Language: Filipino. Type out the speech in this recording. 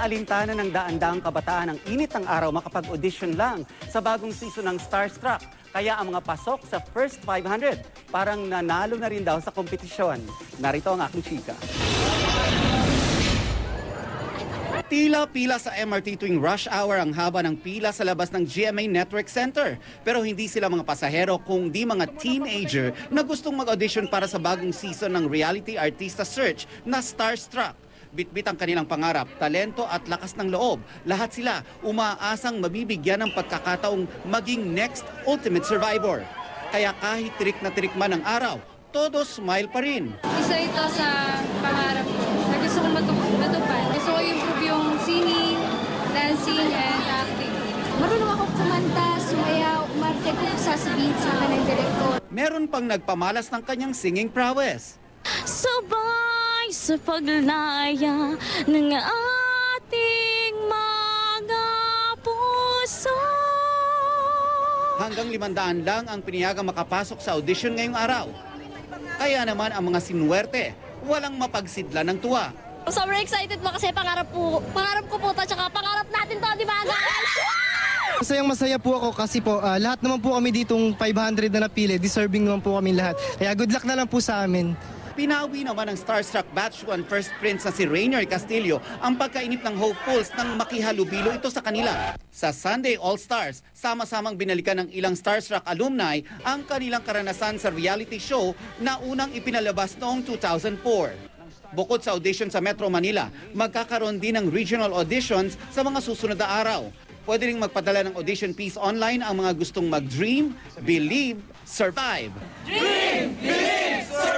Inaalintana ng daan-daang kabataan ang init ng araw makapag-audition lang sa bagong season ng Starstruck. Kaya ang mga pasok sa First 500 parang nanalo na rin daw sa kompetisyon. Narito ang aking chika. Tila-pila sa MRT tuwing rush hour ang haba ng pila sa labas ng GMA Network Center. Pero hindi sila mga pasahero kundi mga teenager na gustong mag-audition para sa bagong season ng reality artista search na Starstruck. Bitbit ang kanilang pangarap, talento at lakas ng loob. Lahat sila umaasang mabibigyan ng pagkakataong maging next ultimate survivor. Kaya kahit tirik na tirik man ang araw, todo smile pa rin. Isa ito sa pangarap ko na gusto kong matupad. Gusto ko improve yung singing, dancing, and acting. Marunong ako kumanta, sumayaw, umarte kung sasabihin sa akin ng direktor. Meron pang nagpamalas ng kanyang singing prowess. Sabay sa paglaya ng ating mga puso. Hanggang 500 lang ang piniyagang makapasok sa audition ngayong araw. Kaya naman ang mga sinuwerte, walang mapagsidla ng tuwa. Sobrang excited po kasi pangarap ko po to, tsaka pangarap natin to, di ba guys? Masayang-masaya po ako kasi po lahat naman po kami ditong 500 na napili, deserving naman po kami lahat. Kaya good luck na lang po sa amin. Pinawi naman ng Starstruck Batch 1 First Prince na si Rainier Castillo ang pagkainip ng hopefuls nang makihalubilo ito sa kanila. Sa Sunday All-Stars, sama-samang binalikan ng ilang Starstruck alumni ang kanilang karanasan sa reality show na unang ipinalabas noong 2004. Bukod sa audition sa Metro Manila, magkakaroon din ng regional auditions sa mga susunod na araw. Pwede ring magpadala ng audition piece online ang mga gustong mag-dream, believe, survive. Dream, believe, survive!